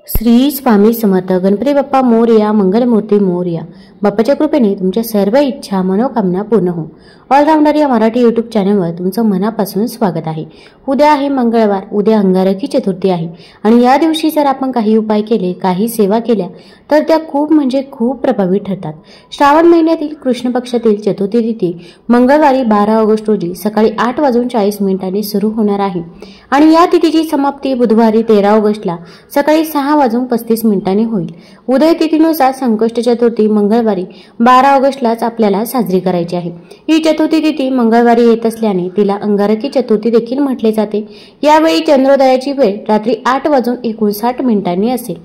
श्री स्वामी समर्थ. गणपती बाप्पा मोरया, मंगलमूर्ती मोरया. बाप्पाच्या कृपेने तुमच्या सर्व इच्छा मनोकामना पूर्ण हो. ऑलराऊंडर या मराठी यूट्यूब चॅनलवर तुमचं मनापासून स्वागत आहे. उद्या आहे मंगळवार, उद्या अंगारकी चतुर्थी आहे आणि या दिवशी जर आपण काही उपाय केले, काही सेवा केल्या तर त्या खूप म्हणजे खूप प्रभावी ठरतात. श्रावण महिन्यातील कृष्ण पक्षातील चतुर्थी तिथी मंगळवारी 12 ऑगस्ट रोजी सकाळी 8:40 सुरू होणार आहे आणि या तिथीची समाप्ती बुधवारी 13 ऑगस्टला सकाळी 6:35 होईल. उदय तिथीनुसार संकष्ट चतुर्थी मंगळवारी 12 ऑगस्टलाच आपल्याला साजरी करायची आहे. ही चतुर्थी तिथी मंगळवारी येत असल्याने तिला अंगारकी चतुर्थी देखील म्हटले जाते. यावेळी चंद्रोदयाची वेळ रात्री 8:59 असेल.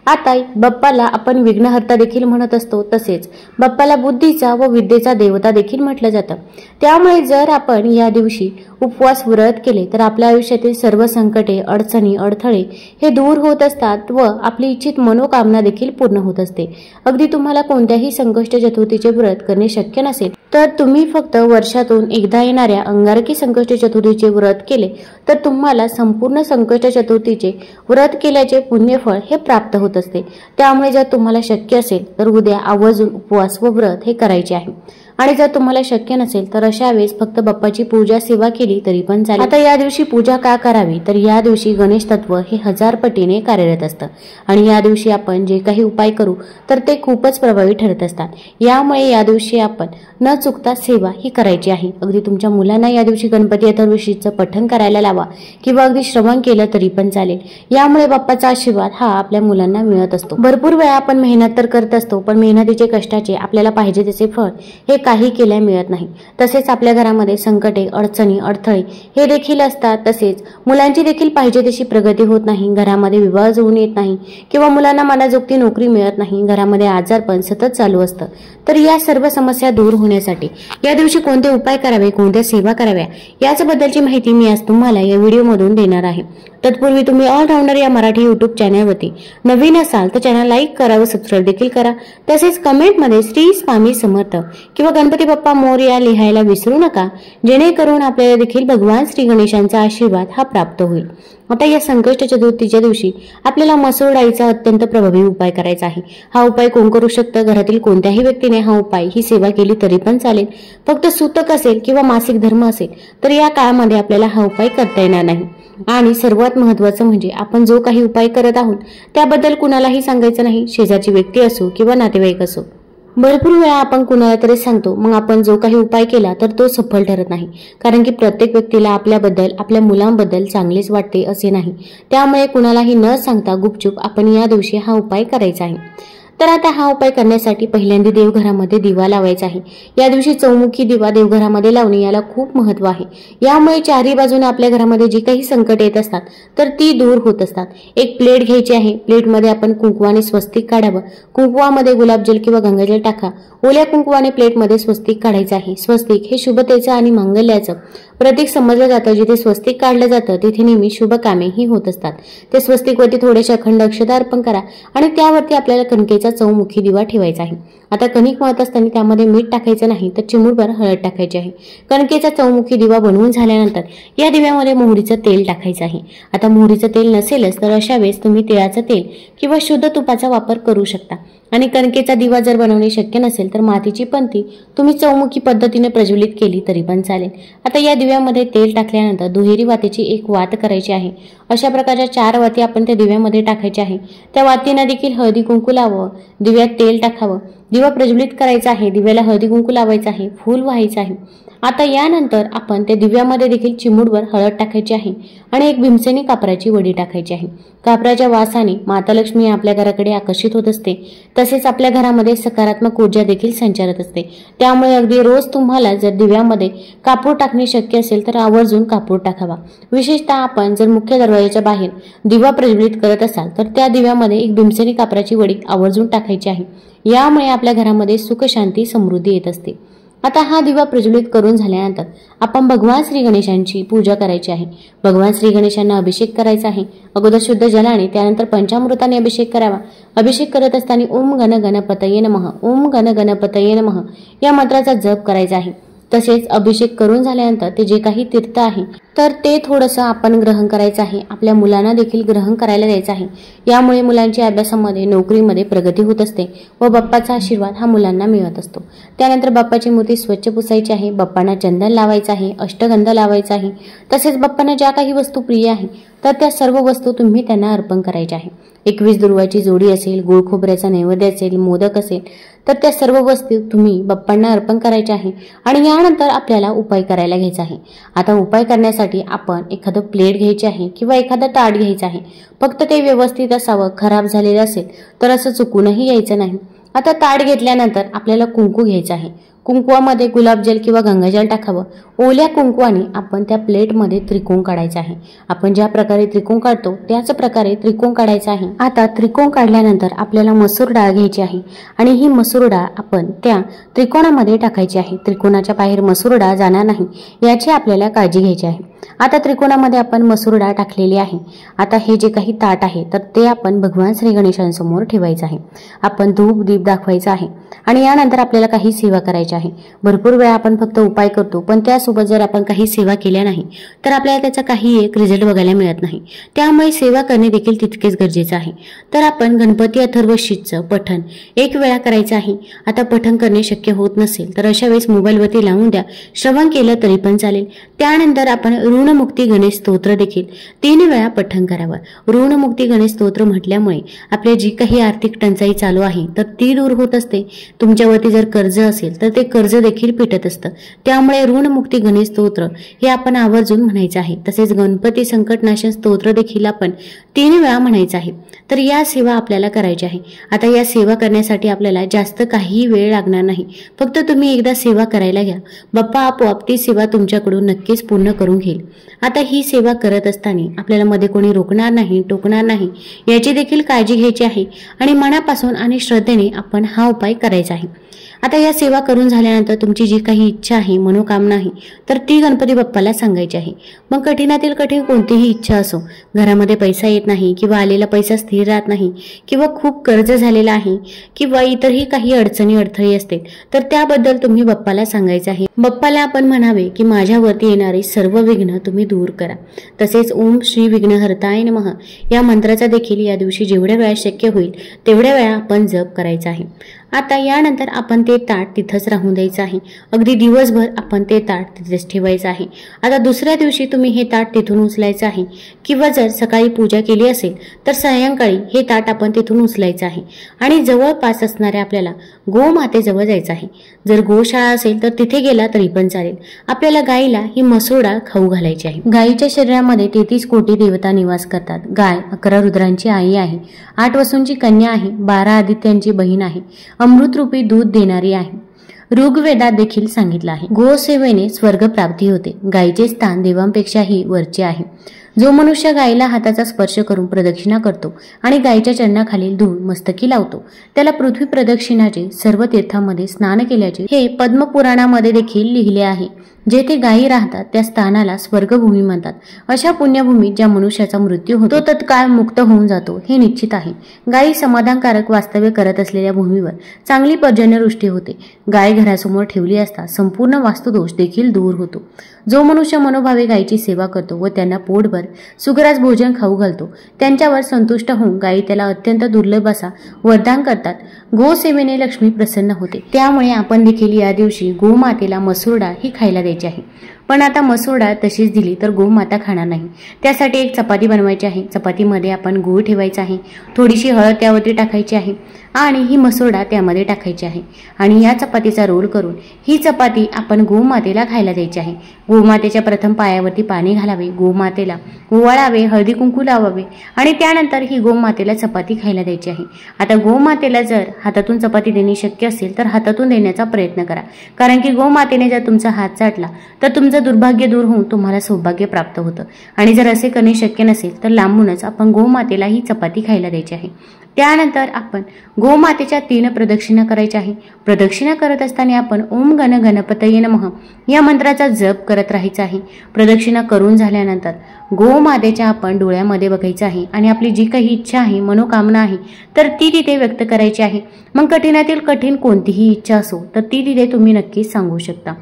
आता बाप्पाला आपण विघ्नहर्ता देखील म्हणत असतो, तसेच बाप्पाला बुद्धीचा व विद्येचा देवता देखील म्हटलं जातं. त्यामुळे जर आपण या दिवशी उपवास व्रत केले तर आपल्या आयुष्यातील सर्व संकटे, अडचणी, अडथळे हे दूर होत असतात व आपली इच्छित मनोकामना देखील पूर्ण होत असते. अगदी तुम्हाला कोणत्याही संकष्ट चतुर्थीचे व्रत करणे शक्य नसेल तर तुम्ही फक्त वर्षातून एकदा येणाऱ्या अंगारकी संकष्ट चतुर्थीचे व्रत केले तर तुम्हाला संपूर्ण संकष्ट चतुर्थीचे व्रत केल्याचे पुण्यफळ हे प्राप्त होत असते. त्यामुळे जर तुम्हाला शक्य असेल तर उद्या आवर्जून उपवास व व्रत हे करायचे आहे आणि जर तुम्हाला शक्य नसेल तर अशा वेळेस फक्त बाप्पाची पूजा सेवा केली तरी पण चालेल. आता या दिवशी पूजा का करावी तर या दिवशी गणेश तत्व हे 1000 पटीने कार्यरत असतं आणि या दिवशी आपण जे काही उपाय करू तर ते खूपच प्रभावी ठरत असतात. यामुळे या दिवशी आपण न चुकता सेवा ही करायची आहे. अगदी तुमच्या मुलांना या दिवशी गणपती अथर्वशीचं पठण करायला लावा किंवा अगदी श्रवण केलं तरी पण चालेल. यामुळे बाप्पाचा आशीर्वाद हा आपल्या मुलांना मिळत असतो. भरपूर वेळा आपण मेहनत तर करत असतो पण मेहनतीचे कष्टाचे आपल्याला पाहिजे तसे फळ हे काही केल्या मिळत नाही. तसेच आपल्या घरामध्ये संकटे, अडचणी, अडथळे हे देखील असतात. तसेच मुलांची देखील पाहिजे तशी प्रगती होत नाही, घरामध्ये विवाह जुळून येत नाही किंवा मुलांना मनाजोगती नोकरी मिळत नाही, घरामध्ये आजारपण सतत चालू असतं. तर या सर्व समस्या दूर होण्यासाठी या दिवशी कोणते उपाय करावे, कोणत्या सेवा कराव्या याबद्दलची माहिती मी आज तुम्हाला या व्हिडिओमधून देणार आहे. तत्पूर्वी तुम्ही ऑलराऊंडर या मराठी यूट्यूब चॅनलवरती नवीन असाल तर चॅनल लाईक करा व सबस्क्राईब देखील करा. तसेच कमेंटमध्ये श्री स्वामी समर्थ किंवा गणपती बाप्पा मोरया लिहायला विसरू नका, जेणेकरून आपल्याला देखील भगवान श्री गणेशांचा आशीर्वाद हा प्राप्त होईल. आता या संकष्ट चतुर्थीच्या दिवशी आपल्याला मसूर डाळीचा अत्यंत प्रभावी उपाय करायचा आहे. हा उपाय कोण करू शकतं? घरातील कोणत्याही व्यक्तीने हा उपाय ही सेवा केली तरी पण चालेल. फक्त सूतक असेल किंवा मासिक धर्म असेल तर या काळामध्ये आपल्याला हा उपाय करता येणार नाही. आणि सर्वात महत्त्वाचं म्हणजे आपण जो काही उपाय करत आहोत त्याबद्दल कुणालाही सांगायचं नाही, शेजारची व्यक्ती असो किंवा नातेवाईक असो. भरपूर वेळा आपण कुणाला तरी सांगतो, मग आपण जो काही उपाय केला तर तो सफल ठरत नाही. कारण की प्रत्येक व्यक्तीला आपल्याबद्दल, आपल्या मुलांबद्दल चांगलेच वाटते असे नाही. त्यामुळे कुणालाही न सांगता गुपचूप आपण या दिवशी हा उपाय करायचा आहे. तर आता हा उपाय करण्यासाठी पहिल्यांदा देवघरामध्ये दिवा लावायचा आहे. या दिवशी चौमुखी दिवा देवघरामध्ये लावणे याला खूप महत्त्व आहे. यामुळे चारही बाजूने आपल्या घरामध्ये जी काही संकट येत असतात तर ती दूर होत असतात. एक प्लेट घ्यायची आहे. प्लेटमध्ये आपण कुंकवाने स्वस्तिक काढावं. कुंकवामध्ये गुलाबजल किंवा गंगाजल टाका. ओल्या कुंकवाने प्लेटमध्ये स्वस्तिक काढायचं आहे. स्वस्तिक हे शुभतेचं आणि मांगल्याचं प्रतीक समजलं जातं. जिथे स्वस्तिक काढलं जातं तिथे नेहमी शुभ कामे ही होत असतात. ते स्वस्तिकवरती थोडेसे अखंड अक्षता अर्पण करा आणि त्यावरती आपल्याला कणकेचा चौमुखी दिवा ठेवायचा आहे. आता कणिक मळत असताना त्यामध्ये मीठ टाकायचं नाही तर चिमूटभर हळद टाकायची आहे. कणकेचा चौमुखी दिवा बनवून झाल्यानंतर या दिव्यामध्ये मोहरीचं तेल टाकायचं आहे. आता मोहरीचं तेल नसेलच तर अशा वेळेस तुम्ही तिळाचं तेल किंवा शुद्ध तुपाचा वापर करू शकता. आणि कणकेचा दिवा जर बनवणे शक्य नसेल तर मातीची पंती तुम्ही चौमुखी पद्धतीने प्रज्वलित केली तरी पण चालेल. आता या दिव्यामध्ये तेल टाकल्यानंतर दुहेरी वातीची एक वात करायची आहे. अशा प्रकारच्या 4 वाती आपण त्या दिव्यामध्ये टाकायच्या आहे. त्या वातींना देखील हळदी कुंकू लावावं, दिव्यात तेल टाकावं, दिवा प्रज्वलित करायचा आहे, दिव्याला हळदी कुंकू लावायचं आहे, फूल व्हायचं आहे. आता यानंतर आपण त्या दिव्यामध्ये देखील चिमूटभर हळद टाकायची आहे आणि एक भीमसेनी कापराची वडी टाकायची आहे. कापराच्या वासाने माता लक्ष्मी आपल्या घराकडे आकर्षित होत असते. तसेच आपल्या घरामध्ये सकारात्मक ऊर्जा देखील संचारत असते. त्यामुळे अगदी रोज तुम्हाला जर दिव्यामध्ये कापूर टाकणे शक्य असेल तर आवर्जून कापूर टाकावा. विशेषतः आपण जर मुख्य दरवाजाच्या बाहेर दिवा प्रज्वलित करत असाल तर त्या दिव्यामध्ये एक भीमसेनी कापराची वडी आवर्जून टाकायची आहे. यामुळे आपल्या घरामध्ये सुख, शांती, समृद्धी येत असते. आता हा दिवा प्रज्वलित करून झाल्यानंतर आपण भगवान श्री गणेशांची पूजा करायची आहे. भगवान श्री गणेशांना अभिषेक करायचा आहे. अगोदर शुद्ध जलाने, त्यानंतर पंचामृताने अभिषेक करावा. अभिषेक करत असताना ओम गण गणपतये नमः, ओम गण गणपतये नमः या मंत्राचा जप करायचा आहे. तसेच अभिषेक करून झाल्यानंतर ते जे काही तीर्थ आहे तर ते थोडंसं आपण ग्रहण करायचं आहे. आपल्या मुलांना देखील ग्रहण करायला द्यायचं आहे. यामुळे मुलांच्या अभ्यासामध्ये नोकरीमध्ये प्रगती होत असते व बाप्पाचा आशीर्वाद हा मुलांना मिळत असतो. त्यानंतर बाप्पाची मूर्ती स्वच्छ पुसायची आहे. बाप्पांना चंदन लावायचं आहे, अष्टगंध लावायचा आहे. तसेच बाप्पांना ज्या काही वस्तू प्रिय आहे तर त्या सर्व वस्तू तुम्ही त्यांना अर्पण करायच्या आहे. 21 दुर्वाची जोडी असेल, गुळ खोबऱ्याचा नैवेद्य असेल, मोदक असेल तर त्या सर्व वस्तू तुम्ही बाप्पांना अर्पण करायच्या आहे. आणि यानंतर आपल्याला उपाय करायला घ्यायचा आहे. आता उपाय करण्यासाठी आपण एखादं प्लेट घ्यायची आहे किंवा एखादं ताट घ्यायचं आहे. फक्त ते व्यवस्थित असावं, खराब झालेलं असेल तर असं चुकूनही यायचं नाही. आता ताट घेतल्यानंतर आपल्याला कुंकू घ्यायचं आहे. कुंकवामध्ये गुलाबजल किंवा गंगाजल टाकावं. ओल्या कुंकवाने आपण त्या प्लेटमध्ये त्रिकोण काढायचा आहे. आपण ज्या प्रकारे त्रिकोण काढतो त्याच प्रकारे त्रिकोण काढायचा आहे. आता त्रिकोण काढल्यानंतर आपल्याला मसूर डाळ घ्यायची आहे आणि ही मसूर डाळ आपण त्या त्रिकोणामध्ये टाकायची आहे. त्रिकोणाच्या बाहेर मसूर डाळ जाणार नाही याची आपल्याला काळजी घ्यायची आहे. आता त्रिकोणामध्ये आपण मसूर डाळ टाकलेली आहे. आता हे जे काही ताट आहे तर ते आपण भगवान श्री गणेशांसमोर ठेवायचं आहे. आपण धूप दीप दाखवायचा आहे आणि यानंतर आपल्याला काही सेवा करायची आहे. भरपूर वेळा आपण फक्त उपाय करतो पण त्यासोबत जर आपण काही सेवा केल्या नाही तर आपल्याला त्याचा काही एक रिझल्ट बघायला मिळत नाही. त्यामुळे सेवा करणे देखील तितकेच गरजेचं आहे. तर आपण गणपती अथर्वशीतचं पठण 1 वेळा करायचं आहे. आता पठण करणे शक्य होत नसेल तर अशा वेळेस मोबाईलवरती लावून द्या, श्रवण केलं तरी पण चालेल. त्यानंतर आपण ऋणमुक्ती गणेश स्तोत्र देखील 3 वेळा पठण करावं. ऋणमुक्ती गणेश स्तोत्र म्हटल्यामुळे आपल्या जी काही आर्थिक टंचाई चालू आहे तर ती दूर होत असते. तुमच्यावरती जर कर्ज असेल तर ते कर्ज देखील पिटत असतं. त्यामुळे ऋणमुक्ती गणेश स्तोत्र हे आपण आवर्जून म्हणायचं आहे. तसेच गणपती संकटनाशन स्तोत्र देखील आपण 3 वेळा म्हणायचं आहे. तर या सेवा आपल्याला करायच्या आहे. आता या सेवा करण्यासाठी आपल्याला जास्त काही वेळ लागणार नाही. फक्त तुम्ही एकदा सेवा करायला घ्या. बाप्पा आपोआप ती सेवा तुमच्याकडून नक्कीच पूर्ण करून घेईल. आता ही सेवा करत असताना आपल्याला मध्ये कोणी रोखणार नाही, टोकणार नाही याची देखील काळजी घ्यायची आहे आणि मनापासून आणि श्रद्धेने आपण हा उपाय करायचा आहे. आता या सेवा करून झाल्यानंतर तुमची जी काही इच्छा आहे, मनोकामना आहे तर ती गणपती बाप्पाला सांगायची आहे. मग कठीणातील कठीण कोणतीही इच्छा असो, घरामध्ये पैसा येत नाही किंवा आलेला पैसा स्थिर राहत नाही किंवा खूप कर्ज झालेला आहे किंवा इतरही काही अडचणी अडथळे असतील तर त्याबद्दल तुम्ही बाप्पाला सांगायचं आहे. बाप्पाला आपण म्हणावे की माझ्यावरती येणारे सर्व विघ्न तुम्ही दूर करा. तसेच ओम श्री विघ्नहर्ताय नमः या मंत्राचा देखील या दिवशी जेवढ्या वेळा शक्य होईल तेवढ्या वेळा आपण जप करायचा आहे. आता यानंतर आपण ते ताट तिथंच राहून द्यायचं आहे. अगदी दिवसभर आपण ते ताट तिथेच ठेवायचं आहे. आता दुसऱ्या दिवशी तुम्ही हे ताट तिथून उचलायचं आहे किंवा जर सकाळी पूजा केली असेल तर सायंकाळी हे ताट आपण तिथून उचलायचं आहे आणि जवळपास असणाऱ्या आपल्याला गोमातेजवळ जायचं आहे. जर गोशाळा असेल तर तिथे गेला तरी पण चालेल. आपल्याला गायीला ही मसूर डाळ खाऊ घालायची आहे. गायीच्या शरीरामध्ये 33 कोटी देवता निवास करतात. गाय 11 रुद्रांची आई आहे, 8 वसूंची कन्या आहे, 12 आदित्यांची बहीण आहे, अमृतरूपी दूध देणारी आहे. ऋग्वेदात देखील सांगितलं आहे गोसेवेने स्वर्ग प्राप्ती होते. गायीचे स्थान देवांपेक्षाही वरचे आहे. जो मनुष्य गायीला हाताचा स्पर्श करून प्रदक्षिणा करतो आणि गायीच्या चरणाखालील धूळ मस्तकी लावतो त्याला पृथ्वी प्रदक्षिणाचे सर्व तीर्थांमध्ये स्नान केल्याचे हे पद्मपुराणामध्ये देखील लिहिले आहे. जेथे गायी राहतात त्या स्थानाला स्वर्गभूमी म्हणतात. अशा पुण्यभूमीत ज्या मनुष्याचा मृत्यू होतो तो तत्काळ मुक्त होऊन जातो हे निश्चित आहे. गायी समाधानकारक वास्तव्य करत असलेल्या भूमीवर चांगली पर्जन्यवृष्टी होते. गाय घरासमोर ठेवली असता संपूर्ण वास्तुदोष देखील दूर होतो. जो मनुष्य मनोभावे गायीची सेवा करतो व त्यांना पोटभर सुग्रास भोजन खाऊ घालतो त्यांच्यावर संतुष्ट होऊन गायी त्याला अत्यंत दुर्लभ असा वरदान करतात. गोसेवेने लक्ष्मी प्रसन्न होते. त्यामुळे आपण देखील या दिवशी गोमातेला मसूर डाळ ही खायला द्यायची आहे. पण आता मसूर डाळ तशीच दिली तर गोमाता खाणार नाही. त्यासाठी एक चपाती बनवायची आहे. चपातीमध्ये आपण गूळ ठेवायचा आहे, थोडीशी हळद त्यावरती टाकायची आहे आणि ही मसूर डाळ त्यामध्ये टाकायची आहे आणि या चपातीचा रोल करून ही चपाती आपण गोमातेला खायला द्यायची आहे. गोमातेच्या प्रथम पायावरती पाणी घालावे, गोमातेला ओवाळावे, हळदी कुंकू लावावे आणि त्यानंतर ही गोमातेला चपाती खायला द्यायची आहे. आता गोमातेला जर हातातून चपाती देणे शक्य असेल तर हातातून देण्याचा प्रयत्न करा, कारण की गोमातेने जर तुमचा हात चाटला तर तुमचं दुर्भाग्य दूर होऊन तुम्हाला सौभाग्य प्राप्त होतं. आणि जर असे करणे शक्य नसेल तर लांबूनच आपण गोमातेला ही चपाती खायला द्यायची आहे. त्यानंतर आपण गोमातेच्या 3 प्रदक्षिणा करायच्या आहे. प्रदक्षिणा करत असताना आपण ओम गण गणपतये नमः या मंत्राचा जप करत राहायचा आहे. प्रदक्षिणा करून झाल्यानंतर गोमातेच्या आपण डोळ्यामध्ये बघायचं आहे आणि आपली जी काही इच्छा आहे, मनोकामना आहे तर ती तिथे व्यक्त करायची आहे. मग कठीणातील कठीण कोणतीही इच्छा असो तर ती तिथे तुम्ही नक्कीच सांगू शकता.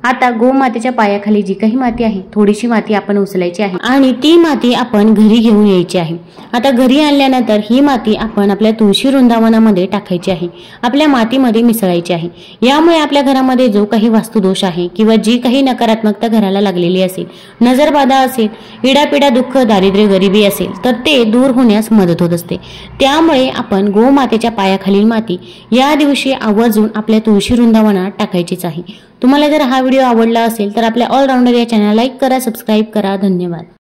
आता गोमातेच्या पायाखाली जी काही माती आहे थोडीशी माती आपण उचलायची आहे आणि ती माती आपण घरी घेऊन यायची आहे। आता घरी आणल्यानंतर ही माती आपण आपल्या तुळशी वृंदावनामध्ये टाकायची आहे, आपल्या मातीमध्ये मिसळायची आहे। यामुळे आपल्या घरामध्ये जो काही वास्तुदोष आहे किंवा जी काही नकारात्मकता घराला लागलेली असेल, नजरबाधा असेल, इडापिडा, दुःख, दारिद्र्य, गरिबी असेल तर ते दूर होण्यास मदत होत असते। त्यामुळे आपण गोमातेच्या पायाखालील माती या दिवशी आवर्जून आपल्या तुळशी वृंदावनात टाकायचीच आहे। तुम्हाला जर हा व्हिडिओ आवडला असेल तर आपल्या ऑलराऊंडर या चॅनलला लाईक करा, सबस्क्राईब करा। धन्यवाद।